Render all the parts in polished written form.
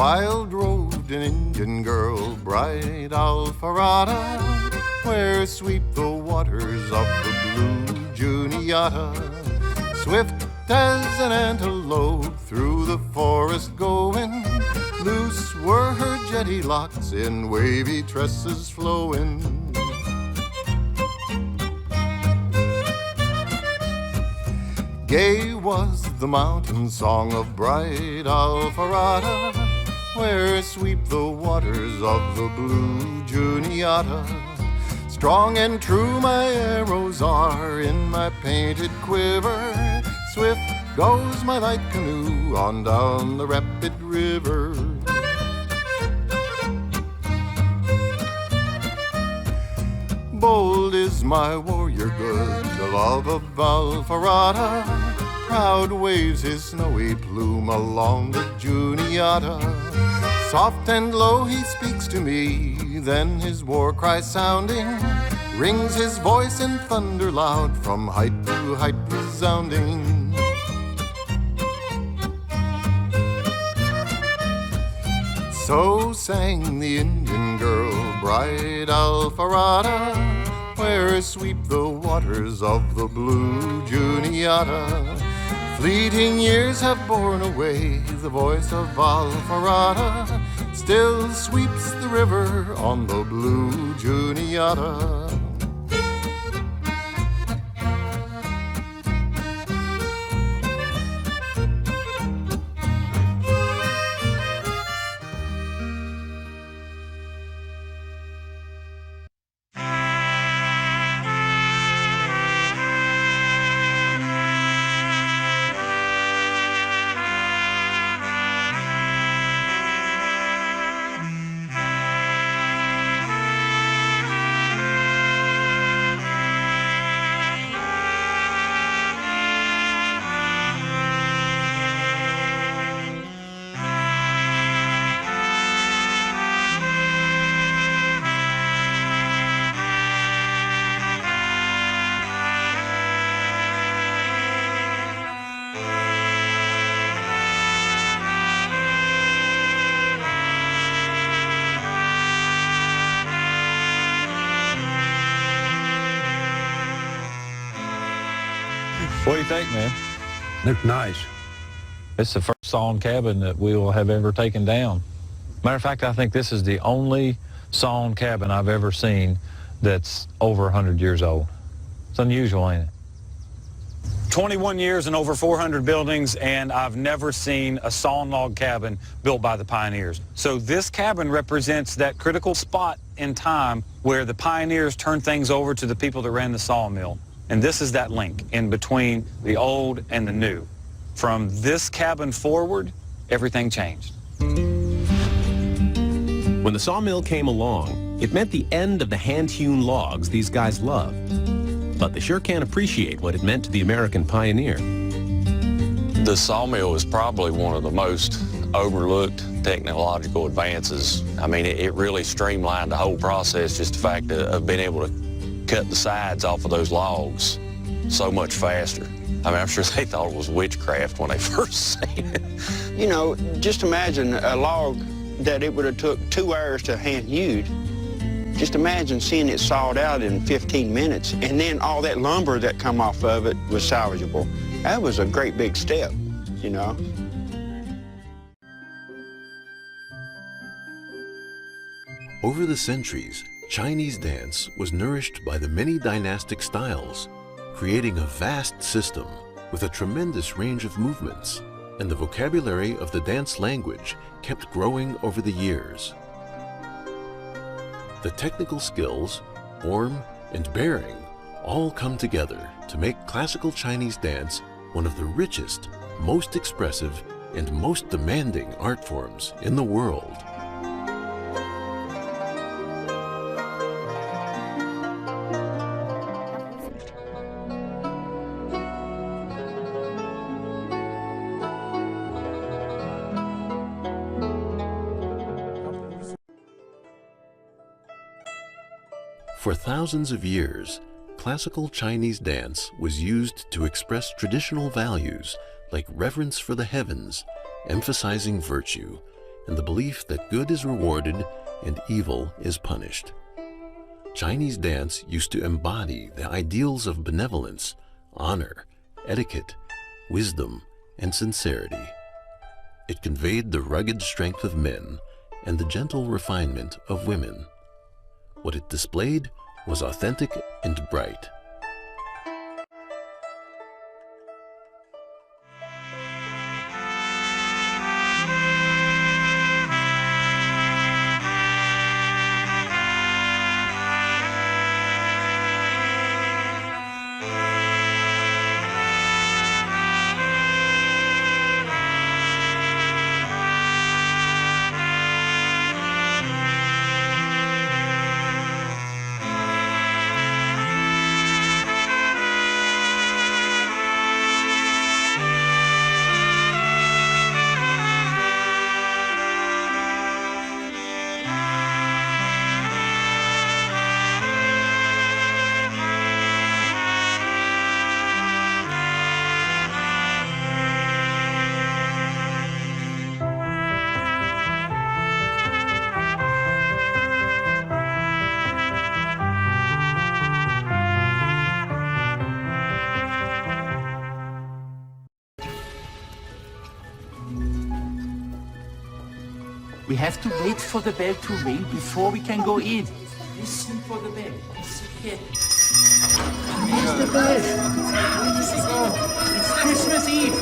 wild road an Indian girl, bright Alpharetta, where sweep the waters of the blue Juniata. Swift as an antelope through the forest going, loose were her jetty locks in wavy tresses flowing. Gay was the mountain song of bright Alpharetta, where sweep the waters of the blue Juniata. Strong and true my arrows are in my painted quiver. Swift goes my light canoe on down the rapid river. Bold is my warrior good, the love of Alpharetta. Proud waves his snowy plume along the Juniata. Soft and low he speaks to me, then his war cry sounding, rings his voice in thunder loud from height to height resounding. So sang the Indian girl, bright Alpharetta, where sweep the waters of the blue Juniata. Fleeting years have borne away the voice of Alpharetta, still sweeps the river on the blue Juniata. What do you think, man? Looked nice. It's the first sawn cabin that we will have ever taken down. Matter of fact, I think this is the only sawn cabin I've ever seen that's over 100 years old. It's unusual, ain't it? 21 years and over 400 buildings, and I've never seen a sawn log cabin built by the pioneers. So this cabin represents that critical spot in time where the pioneers turned things over to the people that ran the sawmill. And this is that link in between the old and the new. From this cabin forward, everything changed. When the sawmill came along, it meant the end of the hand-hewn logs these guys loved. But they sure can't appreciate what it meant to the American pioneer. The sawmill is probably one of the most overlooked technological advances. I mean, it really streamlined the whole process, just the fact of being able to cut the sides off of those logs so much faster. I mean, I'm sure they thought it was witchcraft when they first seen it. You know, just imagine a log that it would have took 2 hours to hand hewed. Just imagine seeing it sawed out in 15 minutes, and then all that lumber that come off of it was salvageable. That was a great big step, you know. Over the centuries, Chinese dance was nourished by the many dynastic styles, creating a vast system with a tremendous range of movements, and the vocabulary of the dance language kept growing over the years. The technical skills, form, and bearing all come together to make classical Chinese dance one of the richest, most expressive, and most demanding art forms in the world. For thousands of years, classical Chinese dance was used to express traditional values like reverence for the heavens, emphasizing virtue, and the belief that good is rewarded and evil is punished. Chinese dance used to embody the ideals of benevolence, honor, etiquette, wisdom, and sincerity. It conveyed the rugged strength of men and the gentle refinement of women. What it displayed was authentic and bright. We have to wait for the bell to ring before we can go in. Listen for the bell. It's okay. Where's the bell? Where does it go? It's Christmas Eve.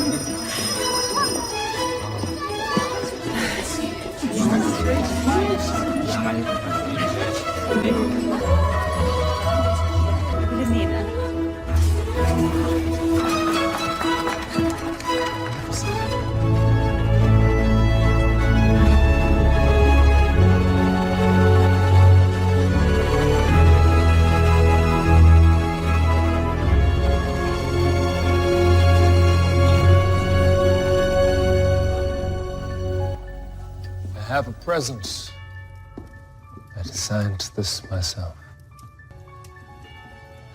I have a present. I designed this myself.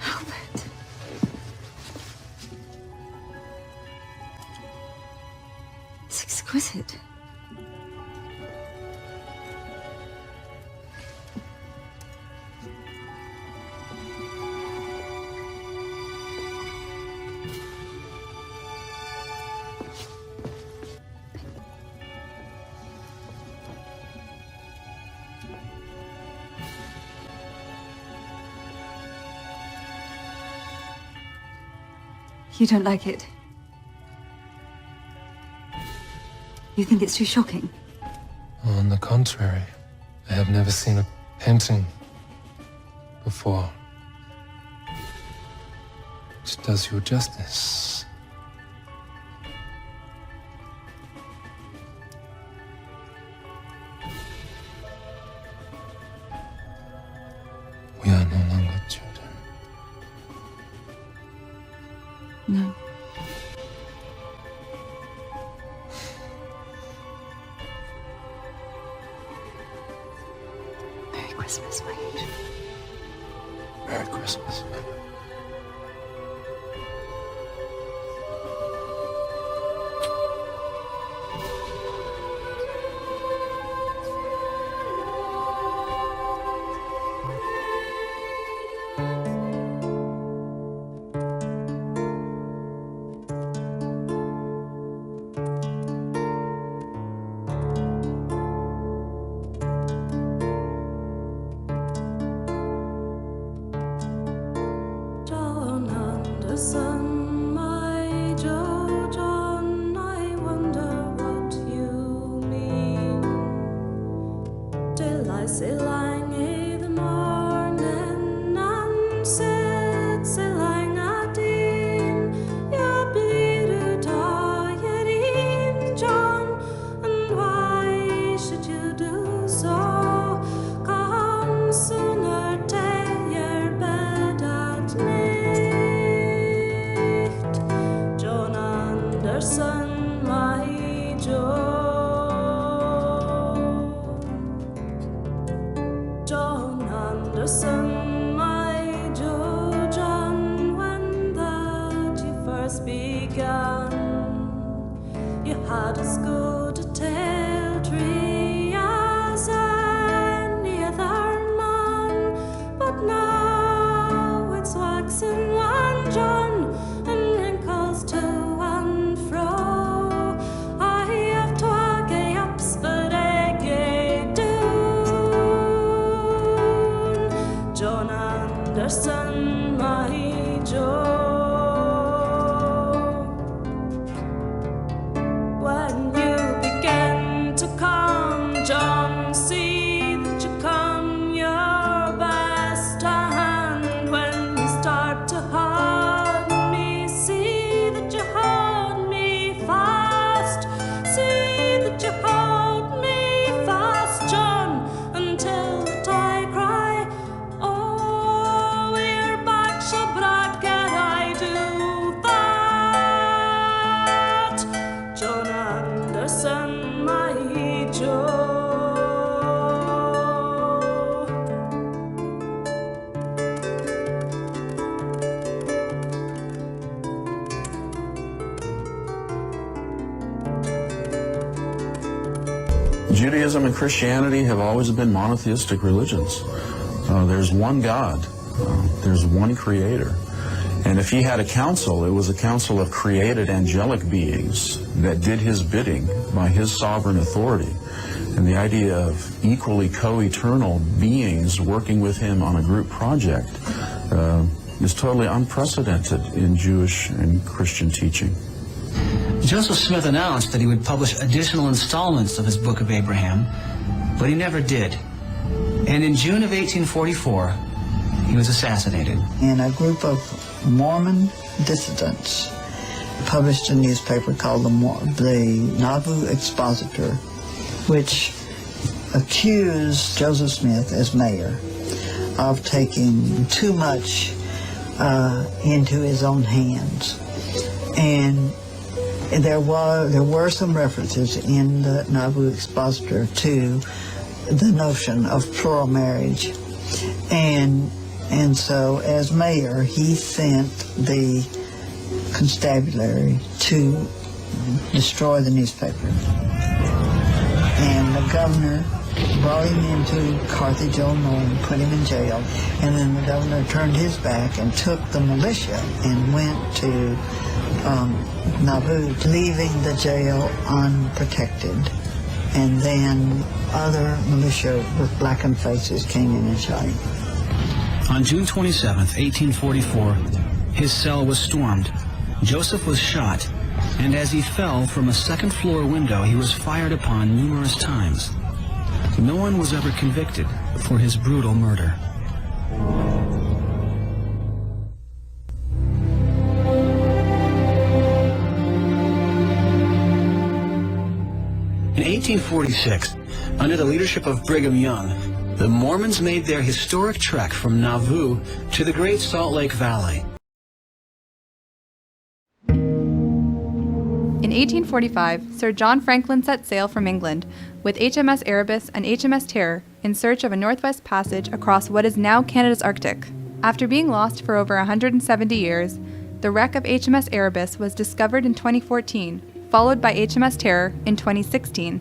Albert. It's exquisite. You don't like it? You think it's too shocking? On the contrary, I have never seen a painting before which does you justice. We are no longer children. No. Merry Christmas, my angel. Merry Christmas. You had a good tale dream. Judaism and Christianity have always been monotheistic religions. There's one God. There's one creator. And if he had a council, it was a council of created angelic beings that did his bidding by his sovereign authority. And the idea of equally co-eternal beings working with him on a group project is totally unprecedented in Jewish and Christian teaching. Joseph Smith announced that he would publish additional installments of his Book of Abraham, but he never did. And in June of 1844, he was assassinated. And a group of Mormon dissidents published a newspaper called the Nauvoo Expositor, which accused Joseph Smith as mayor of taking too much into his own hands. And there were some references in the Nauvoo Expositor to the notion of plural marriage. And so as mayor, he sent the constabulary to destroy the newspaper. And the governor brought him into Carthage, Illinois, and put him in jail. And then the governor turned his back and took the militia and went to Nauvoo, leaving the jail unprotected. And then other militia with blackened faces came in and shot him. On June 27, 1844, his cell was stormed. Joseph was shot, and as he fell from a second-floor window, he was fired upon numerous times. No one was ever convicted for his brutal murder. In 1846, under the leadership of Brigham Young, the Mormons made their historic trek from Nauvoo to the Great Salt Lake Valley. In 1845, Sir John Franklin set sail from England with HMS Erebus and HMS Terror in search of a northwest passage across what is now Canada's Arctic. After being lost for over 170 years, the wreck of HMS Erebus was discovered in 2014, followed by HMS Terror in 2016.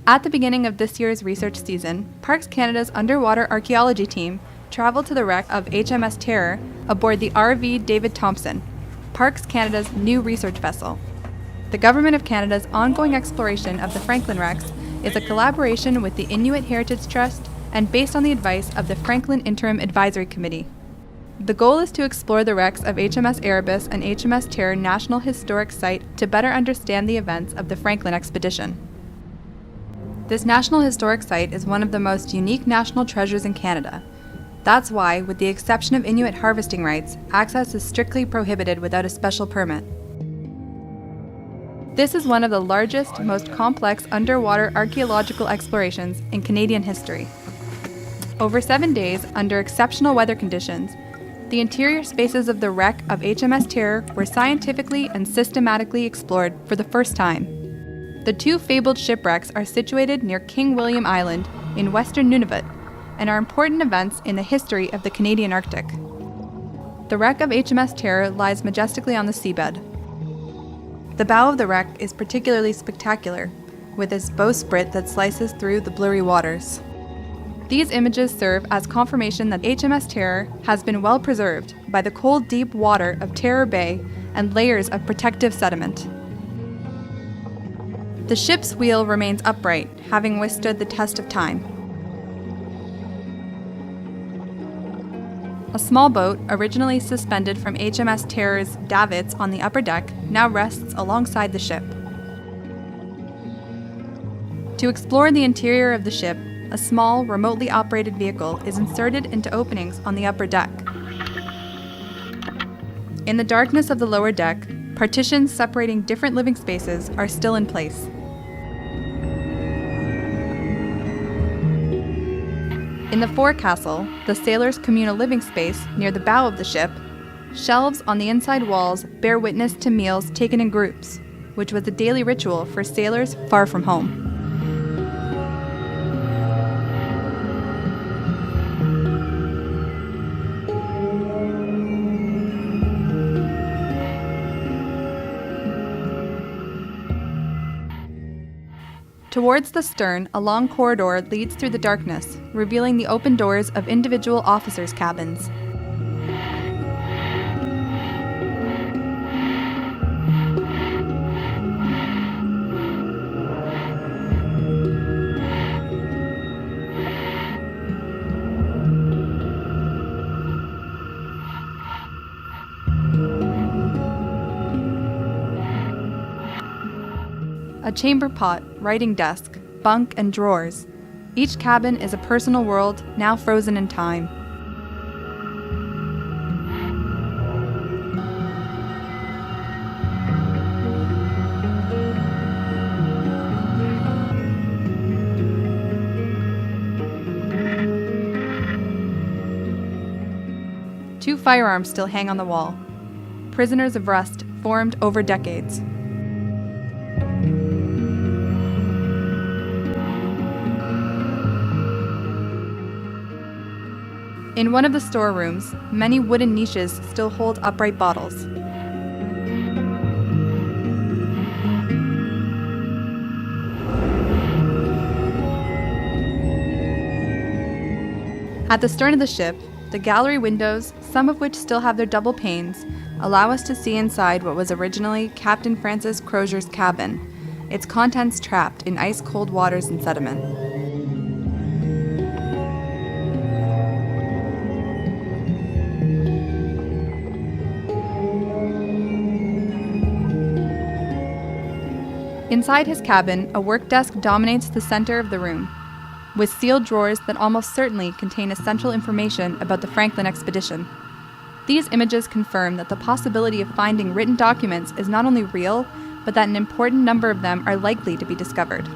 At the beginning of this year's research season, Parks Canada's underwater archaeology team traveled to the wreck of HMS Terror aboard the RV David Thompson, Parks Canada's new research vessel. The Government of Canada's ongoing exploration of the Franklin wrecks is a collaboration with the Inuit Heritage Trust and based on the advice of the Franklin Interim Advisory Committee. The goal is to explore the wrecks of HMS Erebus and HMS Terror National Historic Site to better understand the events of the Franklin expedition. This National Historic Site is one of the most unique national treasures in Canada. That's why, with the exception of Inuit harvesting rights, access is strictly prohibited without a special permit. This is one of the largest, most complex underwater archaeological explorations in Canadian history. Over 7 days, under exceptional weather conditions, the interior spaces of the wreck of HMS Terror were scientifically and systematically explored for the first time. The two fabled shipwrecks are situated near King William Island in western Nunavut and are important events in the history of the Canadian Arctic. The wreck of HMS Terror lies majestically on the seabed. The bow of the wreck is particularly spectacular, with its bowsprit that slices through the blurry waters. These images serve as confirmation that HMS Terror has been well preserved by the cold, deep water of Terror Bay and layers of protective sediment. The ship's wheel remains upright, having withstood the test of time. A small boat, originally suspended from HMS Terror's davits on the upper deck, now rests alongside the ship. To explore the interior of the ship, a small, remotely operated vehicle is inserted into openings on the upper deck. In the darkness of the lower deck, partitions separating different living spaces are still in place. In the forecastle, the sailors' communal living space near the bow of the ship, shelves on the inside walls bear witness to meals taken in groups, which was a daily ritual for sailors far from home. Towards the stern, a long corridor leads through the darkness, revealing the open doors of individual officers' cabins. A chamber pot, writing desk, bunk, and drawers. Each cabin is a personal world, now frozen in time. Two firearms still hang on the wall. Prisoners of rust formed over decades. In one of the storerooms, many wooden niches still hold upright bottles. At the stern of the ship, the gallery windows, some of which still have their double panes, allow us to see inside what was originally Captain Francis Crozier's cabin, its contents trapped in ice-cold waters and sediment. Inside his cabin, a work desk dominates the center of the room, with sealed drawers that almost certainly contain essential information about the Franklin expedition. These images confirm that the possibility of finding written documents is not only real, but that an important number of them are likely to be discovered.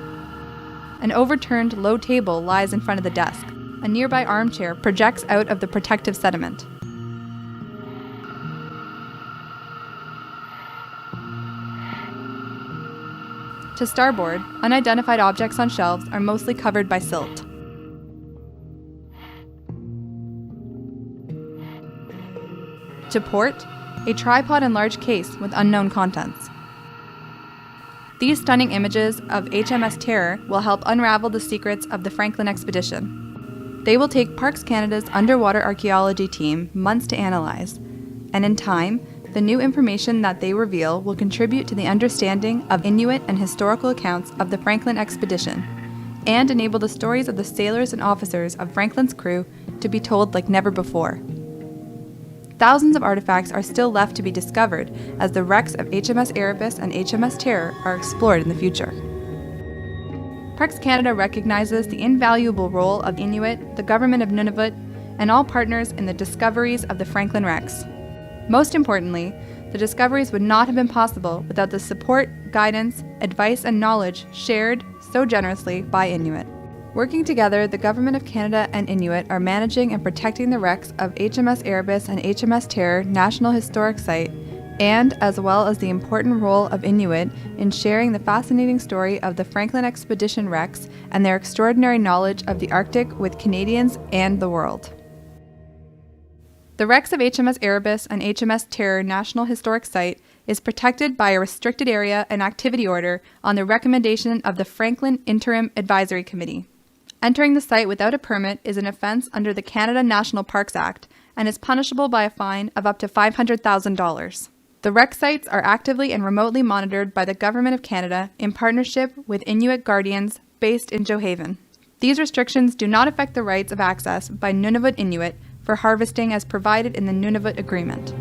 An overturned low table lies in front of the desk. A nearby armchair projects out of the protective sediment. To starboard, unidentified objects on shelves are mostly covered by silt. To port, a tripod and large case with unknown contents. These stunning images of HMS Terror will help unravel the secrets of the Franklin expedition. They will take Parks Canada's underwater archaeology team months to analyze, and in time, the new information that they reveal will contribute to the understanding of Inuit and historical accounts of the Franklin expedition, and enable the stories of the sailors and officers of Franklin's crew to be told like never before. Thousands of artifacts are still left to be discovered as the wrecks of HMS Erebus and HMS Terror are explored in the future. Parks Canada recognizes the invaluable role of Inuit, the government of Nunavut, and all partners in the discoveries of the Franklin wrecks. Most importantly, the discoveries would not have been possible without the support, guidance, advice, and knowledge shared so generously by Inuit. Working together, the Government of Canada and Inuit are managing and protecting the wrecks of HMS Erebus and HMS Terror National Historic Site, and as well as the important role of Inuit in sharing the fascinating story of the Franklin expedition wrecks and their extraordinary knowledge of the Arctic with Canadians and the world. The wrecks of HMS Erebus and HMS Terror National Historic Site is protected by a restricted area and activity order on the recommendation of the Franklin Interim Advisory Committee. Entering the site without a permit is an offense under the Canada National Parks Act and is punishable by a fine of up to $500,000. The wreck sites are actively and remotely monitored by the Government of Canada in partnership with Inuit Guardians based in Johaven. These restrictions do not affect the rights of access by Nunavut Inuit, for harvesting as provided in the Nunavut Agreement.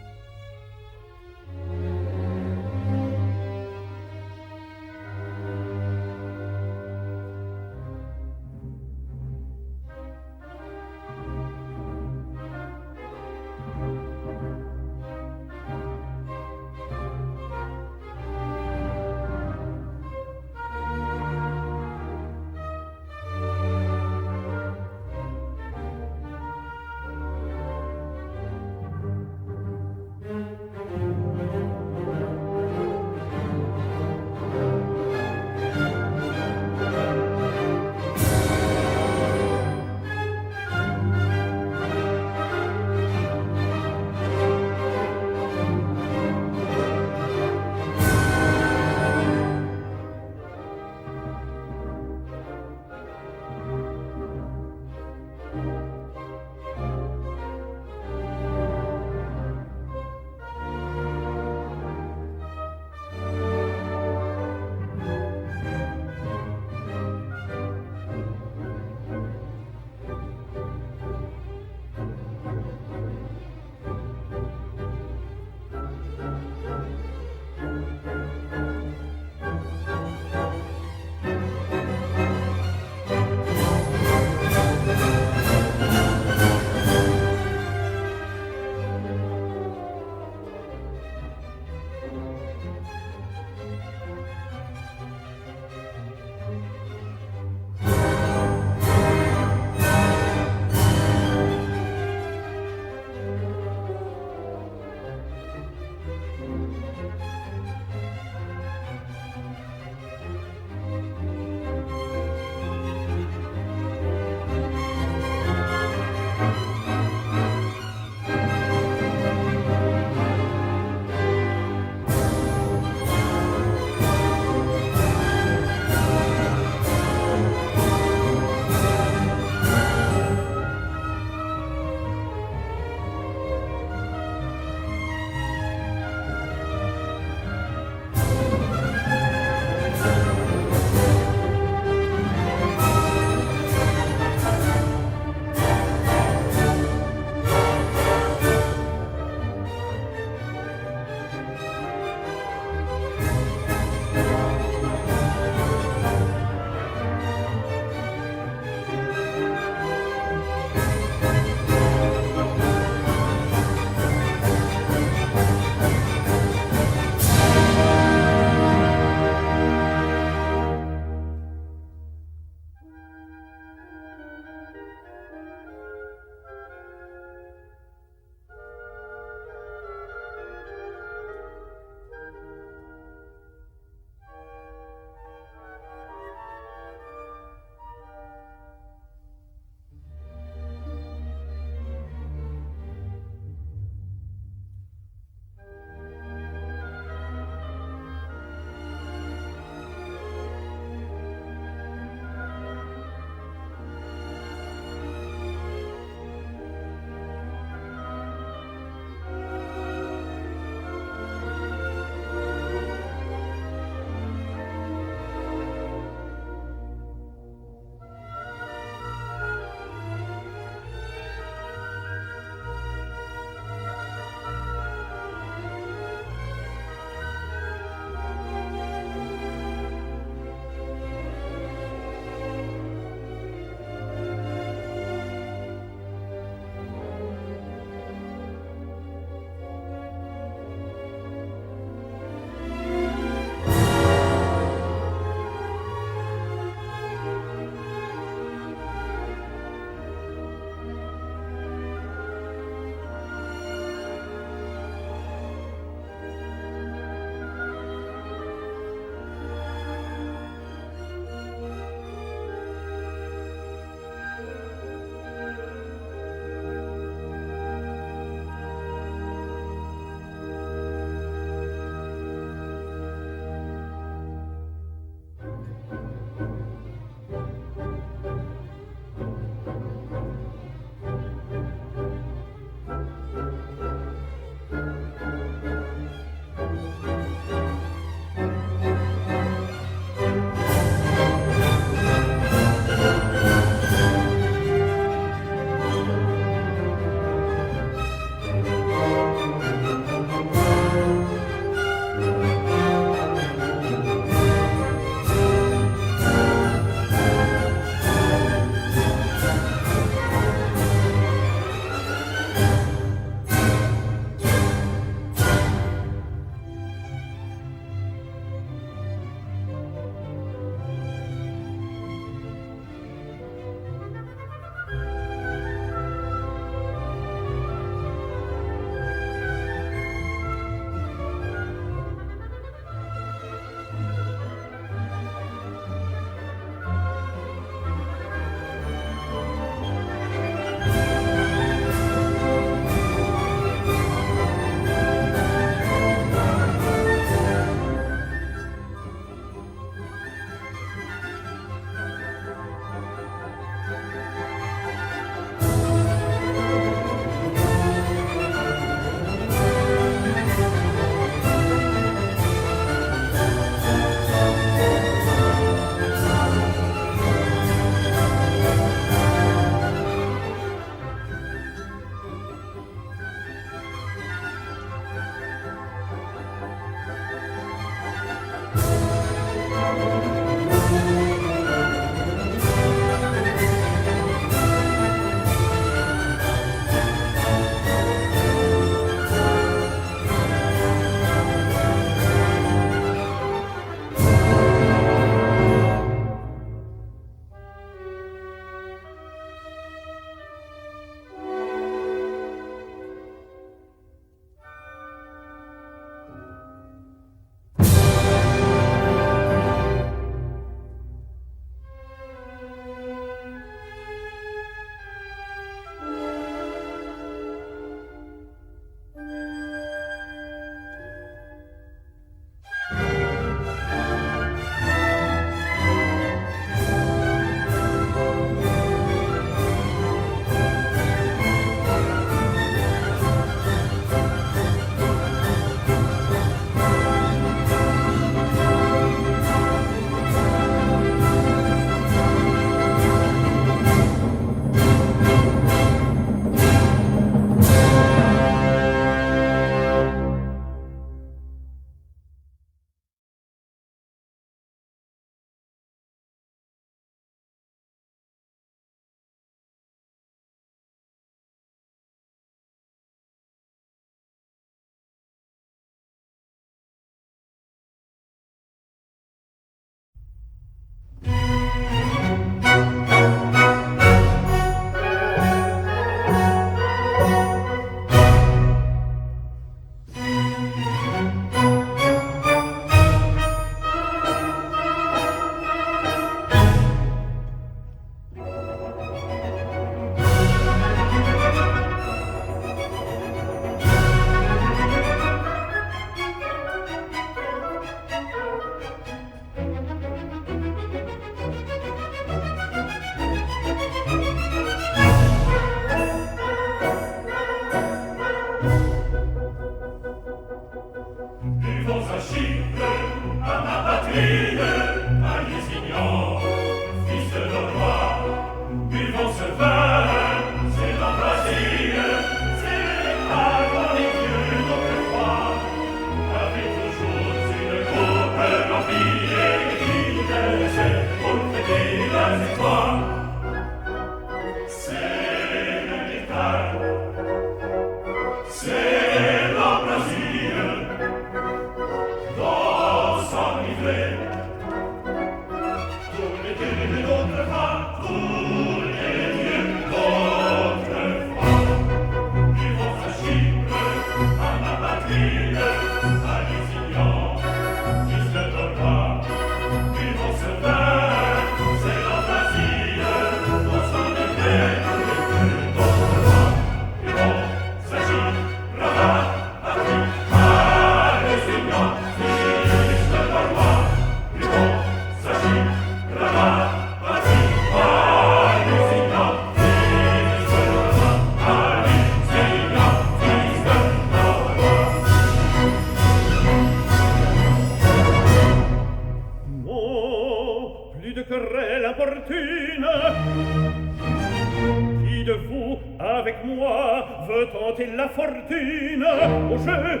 Qui de vous, avec moi, veut tenter la fortune au jeu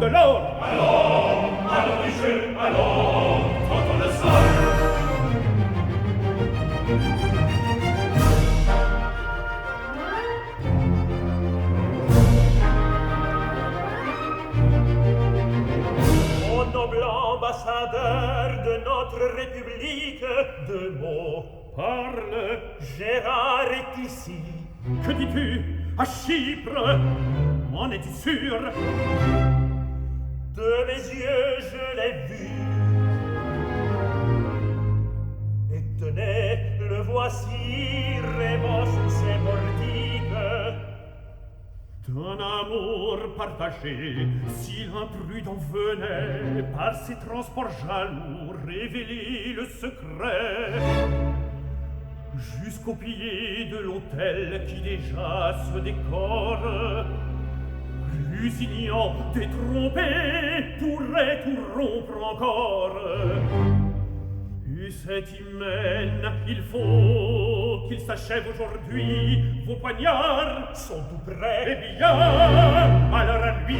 de l'or? Allons du jeu, allons, tentons le sort. Ô noble ambassadeur de notre République, deux mots. Parle, Gérard est ici. Que dis-tu? À Chypre? En es-tu sûr? De mes yeux, je l'ai vu. Et tenez, le voici, rêvant sous ses portiques. D'un amour partagé, si l'imprudent venait, par ses transports jaloux, révéler le secret, jusqu'au pied de l'autel qui déjà se décore, Lusignan, détrompé, pourrait tout rompre encore. Et cet hymen, il faut qu'il s'achève aujourd'hui. Vos poignards sont tout prêts. Eh bien, alors à lui.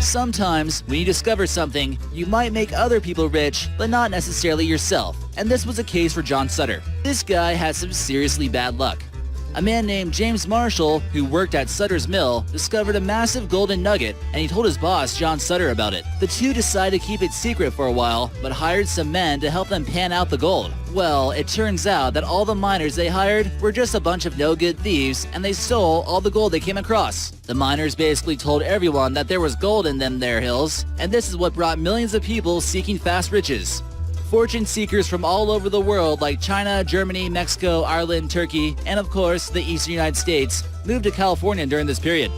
Sometimes, when you discover something, you might make other people rich, but not necessarily yourself. And this was a case for John Sutter. This guy had some seriously bad luck. A man named James Marshall, who worked at Sutter's mill, discovered a massive golden nugget, and he told his boss, John Sutter, about it. The two decided to keep it secret for a while, but hired some men to help them pan out the gold. Well, it turns out that all the miners they hired were just a bunch of no-good thieves, and they stole all the gold they came across. The miners basically told everyone that there was gold in them there hills, and this is what brought millions of people seeking fast riches. Fortune seekers from all over the world like China, Germany, Mexico, Ireland, Turkey, and of course the eastern United States moved to California during this period.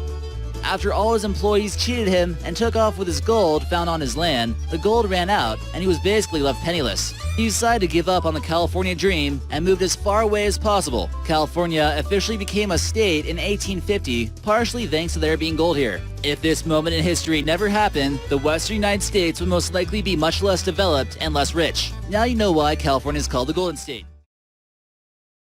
After all his employees cheated him and took off with his gold found on his land, the gold ran out and he was basically left penniless. He decided to give up on the California dream and moved as far away as possible. California officially became a state in 1850, partially thanks to there being gold here. If this moment in history never happened, the western United States would most likely be much less developed and less rich. Now you know why California is called the Golden State.